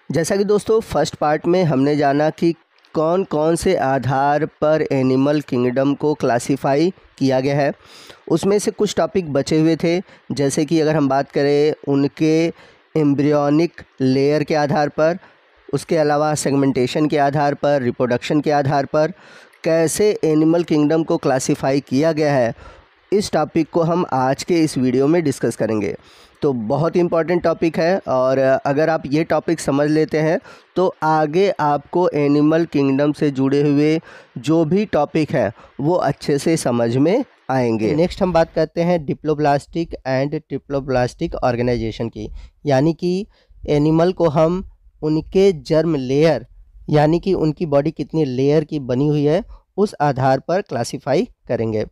जैसा कि दोस्तों फर्स्ट पार्ट में हमने जाना कि कौन कौन से आधार पर एनिमल किंगडम को क्लासिफाई किया गया है। उसमें से कुछ टॉपिक बचे हुए थे, जैसे कि अगर हम बात करें उनके एम्ब्रियोनिक लेयर के आधार पर, उसके अलावा सेगमेंटेशन के आधार पर, रिप्रोडक्शन के आधार पर कैसे एनिमल किंगडम को क्लासिफाई किया गया है, इस टॉपिक को हम आज के इस वीडियो में डिस्कस करेंगे। तो बहुत इम्पॉर्टेंट टॉपिक है और अगर आप ये टॉपिक समझ लेते हैं तो आगे आपको एनिमल किंगडम से जुड़े हुए जो भी टॉपिक है वो अच्छे से समझ में आएंगे। नेक्स्ट हम बात करते हैं डिप्लोब्लास्टिक एंड ट्रिप्लोब्लास्टिक ऑर्गेनाइजेशन की, यानी कि एनिमल को हम उनके जर्म लेयर यानी कि उनकी बॉडी कितनी लेयर की बनी हुई है उस आधार पर क्लासिफाई करेंगे।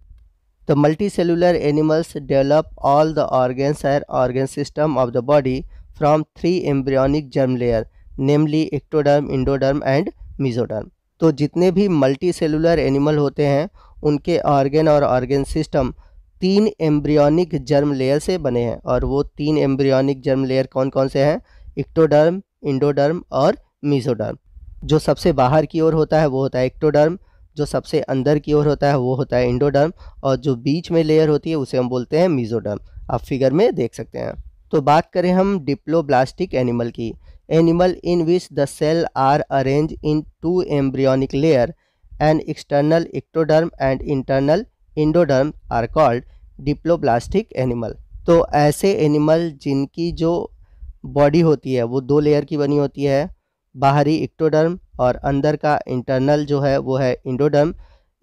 The multicellular animals develop all the organs and organ system of the body from 3 embryonic germ layer, namely ectoderm, endoderm and mesoderm। तो जितने भी मल्टी सेलुलर एनिमल होते हैं उनके ऑर्गन और organ system 3 embryonic germ layer से बने हैं, और वो 3 एम्ब्रियोनिक जर्म लेयर कौन कौन से हैं? इक्टोडर्म, इंडोडर्म और मीसोडर्म। जो सबसे बाहर की ओर होता है वो होता है इक्टोडर्म, जो सबसे अंदर की ओर होता है वो होता है इंडोडर्म, और जो बीच में लेयर होती है उसे हम बोलते हैं मीसोडर्म। आप फिगर में देख सकते हैं। तो बात करें हम डिप्लोब्लास्टिक एनिमल की, animal in which the cell are arrange in 2 embryonic layer and external ectoderm and internal endoderm are called diploblastic animal. तो ऐसे एनिमल जिनकी जो बॉडी होती है वो 2 लेयर की बनी होती है, बाहरी इक्टोडर्म और अंदर का इंटरनल जो है वो है इंडोडर्म,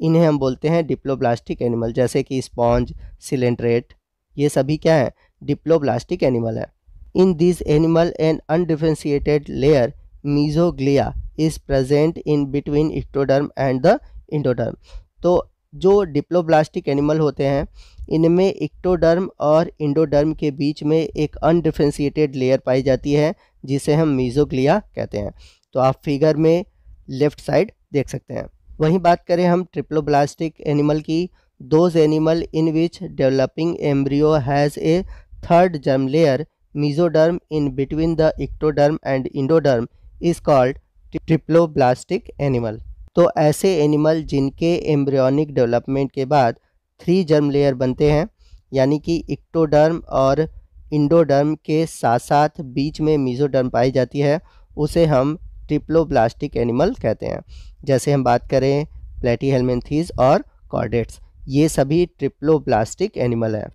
इन्हें हम बोलते हैं डिप्लोब्लास्टिक एनिमल। जैसे कि स्पॉन्ज, सिलेंट्रेट, ये सभी क्या है? डिप्लोब्लास्टिक एनिमल है। In this animal an undifferentiated layer mesoglea is present in between ectoderm and the endoderm. तो जो डिप्लोब्लास्टिक एनिमल होते हैं इनमें इक्टोडर्म और इंडोडर्म के बीच में एक अनडिफरेंशिएटेड लेयर पाई जाती है जिसे हम मीजोग्लिया कहते हैं। तो आप फिगर में लेफ्ट साइड देख सकते हैं। वहीं बात करें हम ट्रिप्लोब्लास्टिक एनिमल की, those animal in which developing embryo has a third germ layer mesoderm in between the ectoderm and endoderm is called triploblastic animal. तो ऐसे एनिमल जिनके एम्ब्रियोनिक डेवलपमेंट के बाद 3 जर्म लेयर बनते हैं, यानी कि इक्टोडर्म और इंडोडर्म के साथ साथ बीच में मीजोडर्म पाई जाती है, उसे हम ट्रिप्लोब्लास्टिक एनिमल कहते हैं। जैसे हम बात करें प्लेटीहेल्मिन्थीज और कॉर्डेट्स, ये सभी ट्रिप्लोब्लास्टिक एनिमल है।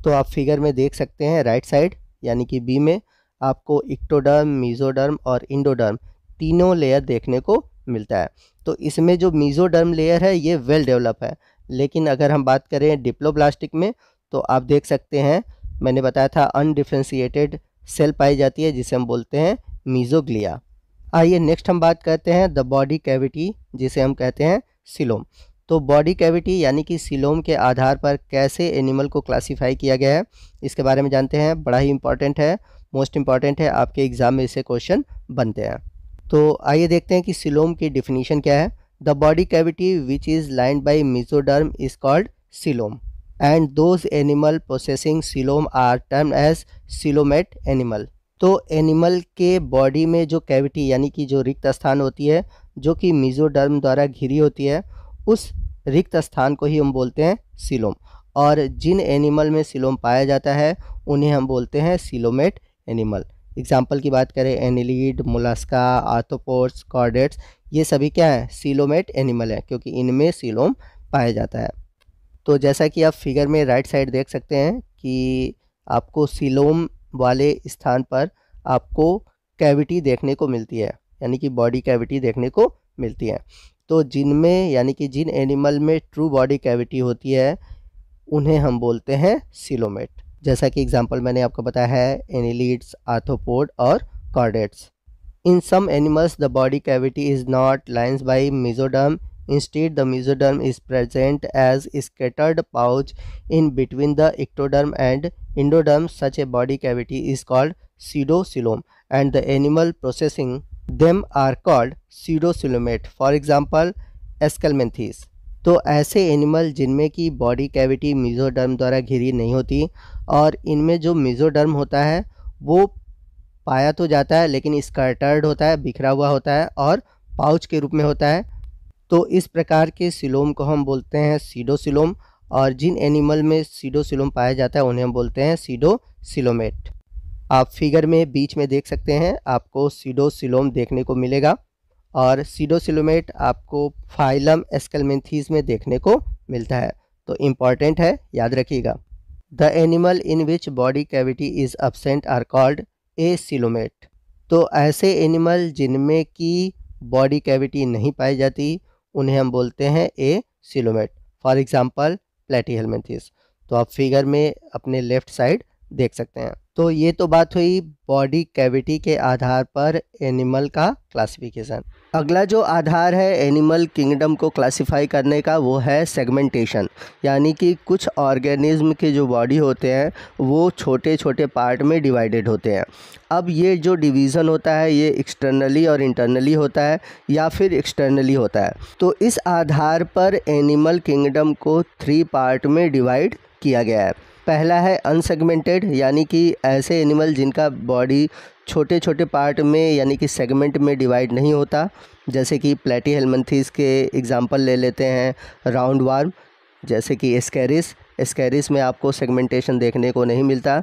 तो आप फिगर में देख सकते हैं राइट साइड यानी कि बी में आपको इक्टोडर्म, मीजोडर्म और इंडोडर्म तीनों लेयर देखने को मिलता है। तो इसमें जो मीजोडर्म लेयर है ये वेल डेवलप है, लेकिन अगर हम बात करें डिप्लोब्लास्टिक में तो आप देख सकते हैं, मैंने बताया था अनडिफरेंशिएटेड सेल पाई जाती है जिसे हम बोलते हैं मीजोग्लिया। आइए नेक्स्ट हम बात करते हैं द बॉडी कैविटी, जिसे हम कहते हैं सीलोम। तो बॉडी कैविटी यानी कि सीलोम के आधार पर कैसे एनिमल को क्लासिफाई किया गया है इसके बारे में जानते हैं। बड़ा ही इंपॉर्टेंट है, मोस्ट इंपॉर्टेंट है, आपके एग्जाम में इससे क्वेश्चन बनते हैं। तो आइए देखते हैं कि सीलोम की डिफिनीशन क्या है। The body cavity which is lined by mesoderm is called coelom and those animal possessing coelom are termed as coelomate animal. तो एनिमल के बॉडी में जो कैविटी यानी कि जो रिक्त स्थान होती है जो कि मीजोडर्म द्वारा घिरी होती है, उस रिक्त स्थान को ही हम बोलते हैं सीलोम, और जिन एनिमल में सीलोम पाया जाता है उन्हें हम बोलते हैं सीलोमेट एनिमल। एग्जाम्पल की बात करें एनिलीड, मोलस्का, आर्थ्रोपोड्स, कॉर्डेट्स, ये सभी क्या है? सीलोमेट एनिमल है, क्योंकि इनमें सीलोम पाया जाता है। तो जैसा कि आप फिगर में राइट साइड देख सकते हैं कि आपको सीलोम वाले स्थान पर आपको कैविटी देखने को मिलती है, यानी कि बॉडी कैविटी देखने को मिलती है। तो जिनमें यानी कि जिन एनिमल में ट्रू बॉडी कैविटी होती है उन्हें हम बोलते हैं सीलोमेट। जैसा कि एग्जांपल मैंने आपको बताया है एनिलीड्स, आर्थ्रोपोड और chordates. In some animals the body cavity is not lines by mesoderm, instead the mesoderm is present as scattered pouch in between the ectoderm and endoderm. Such a body cavity is called pseudocoelom and the animal possessing them are called pseudocoelomate, for example Scalmanthus। तो ऐसे animal जिनमें की body cavity mesoderm द्वारा घिरी नहीं होती और इनमें जो मीजोडर्म होता है वो पाया तो जाता है लेकिन स्कैटर्ड होता है, बिखरा हुआ होता है और पाउच के रूप में होता है। तो इस प्रकार के सिलोम को हम बोलते हैं सीडोसिलोम, और जिन एनिमल में सीडोसिलोम पाया जाता है उन्हें हम बोलते हैं सीडोसिलोमेट। आप फिगर में बीच में देख सकते हैं, आपको सीडोसिलोम देखने को मिलेगा और सीडोसिलोमेट आपको फाइलम एस्केलमेंथीज में देखने को मिलता है। तो इम्पॉर्टेंट है, याद रखिएगा। The animal in which body cavity is absent are called acoelomate. तो ऐसे एनिमल जिनमें की बॉडी कैविटी नहीं पाई जाती उन्हें हम बोलते हैं एसिलोमेट। For example Platyhelminthes. तो आप फिगर में अपने लेफ्ट साइड देख सकते हैं। तो ये तो बात हुई बॉडी कैविटी के आधार पर एनिमल का क्लासिफिकेशन। अगला जो आधार है एनिमल किंगडम को क्लासिफाई करने का वो है सेगमेंटेशन, यानी कि कुछ ऑर्गेनिज्म के जो बॉडी होते हैं वो छोटे छोटे पार्ट में डिवाइडेड होते हैं। अब ये जो डिवीज़न होता है ये एक्सटर्नली और इंटरनली होता है या फिर एक्सटर्नली होता है। तो इस आधार पर एनिमल किंगडम को 3 पार्ट में डिवाइड किया गया है। पहला है अनसेगमेंटेड, यानी कि ऐसे एनिमल जिनका बॉडी छोटे छोटे पार्ट में यानी कि सेगमेंट में डिवाइड नहीं होता, जैसे कि प्लेटीहेल्मिन्थेस के एग्जांपल ले लेते हैं राउंड वार्म, जैसे कि एस्कैरिस में आपको सेगमेंटेशन देखने को नहीं मिलता।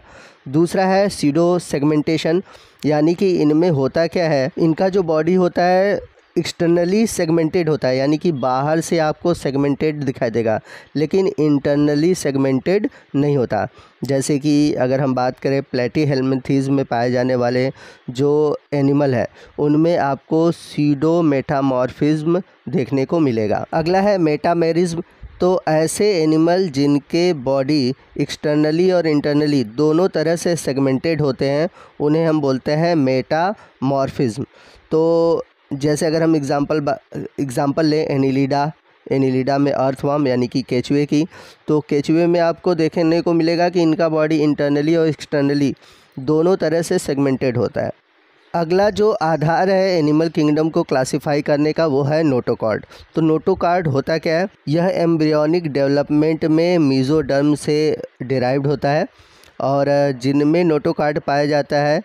दूसरा है सीडो सेगमेंटेशन, यानी कि इनमें होता क्या है, इनका जो बॉडी होता है एक्सटर्नली सेगमेंटेड होता है, यानी कि बाहर से आपको सेगमेंटेड दिखाई देगा लेकिन इंटरनली सेगमेंटेड नहीं होता। जैसे कि अगर हम बात करें प्लेटीहेल्मिन्थेस में पाए जाने वाले जो एनिमल है उनमें आपको सीडो मेटामॉर्फिज्म देखने को मिलेगा। अगला है मेटामेरिज्म। तो ऐसे एनिमल जिनके बॉडी एक्सटर्नली और इंटरनली दोनों तरह से सेगमेंटेड होते हैं उन्हें हम बोलते हैं मेटामॉर्फिज्म। तो जैसे अगर हम एग्ज़ाम्पल लें एनिलिडा में अर्थवर्म यानी कि केचुए की, तो केचुए में आपको देखने को मिलेगा कि इनका बॉडी इंटरनली और एक्सटर्नली दोनों तरह से सेगमेंटेड होता है। अगला जो आधार है एनिमल किंगडम को क्लासिफाई करने का वो है नोटोकॉर्ड। तो नोटोकॉर्ड होता क्या है, यह एम्ब्रियोनिक डेवलपमेंट में मीजोडर्म से डिराइव्ड होता है और जिनमें नोटोकॉर्ड पाया जाता है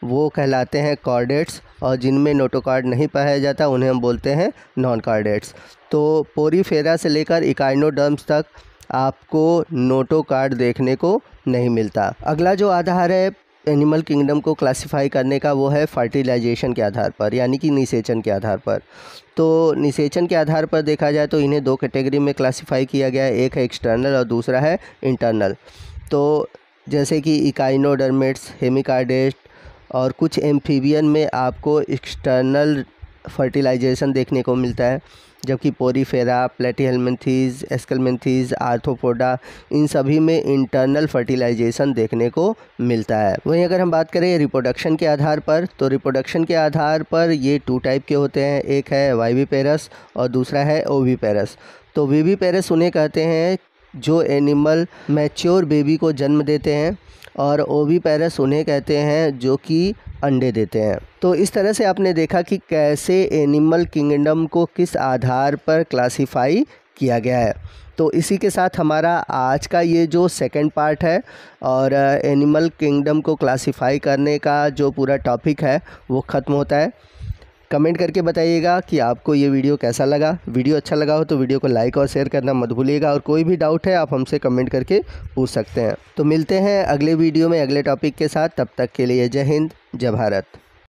वो कहलाते हैं कॉर्डेट्स और जिनमें नोटोकॉर्ड नहीं पाया जाता उन्हें हम बोलते हैं नॉन कॉर्डेट्स। तो पोरीफेरा से लेकर इकाइनोडर्म्स तक आपको नोटोकॉर्ड देखने को नहीं मिलता। अगला जो आधार है एनिमल किंगडम को क्लासिफाई करने का वो है फर्टिलाइजेशन के आधार पर, यानी कि निषेचन के आधार पर। तो निषेचन के आधार पर देखा जाए तो इन्हें 2 कैटेगरी में क्लासिफाई किया गया है, एक है एक्सटर्नल और दूसरा है इंटरनल। तो जैसे कि इकाइनोडर्मेट्स, हेमिकार्डेट और कुछ एम्फीबियन में आपको एक्सटर्नल फर्टिलाइजेशन देखने को मिलता है, जबकि पोरीफेरा, प्लेटीहेल्मिन्थेस, एस्केलमेंथेस, आर्थ्रोपोडा इन सभी में इंटरनल फर्टिलाइजेशन देखने को मिलता है। वहीं अगर हम बात करें रिप्रोडक्शन के आधार पर, तो रिप्रोडक्शन के आधार पर ये 2 टाइप के होते हैं, एक है वाइविपेरस और दूसरा है ओविपेरस। तो विविपेरस उन्हें कहते हैं जो एनिमल मैच्योर बेबी को जन्म देते हैं और ओविपेरस उन्हें कहते हैं जो कि अंडे देते हैं। तो इस तरह से आपने देखा कि कैसे एनिमल किंगडम को किस आधार पर क्लासिफाई किया गया है। तो इसी के साथ हमारा आज का ये जो सेकंड पार्ट है और एनिमल किंगडम को क्लासिफाई करने का जो पूरा टॉपिक है वो ख़त्म होता है। कमेंट करके बताइएगा कि आपको ये वीडियो कैसा लगा। वीडियो अच्छा लगा हो तो वीडियो को लाइक और शेयर करना मत भूलिएगा और कोई भी डाउट है आप हमसे कमेंट करके पूछ सकते हैं। तो मिलते हैं अगले वीडियो में अगले टॉपिक के साथ, तब तक के लिए जय हिंद, जय भारत।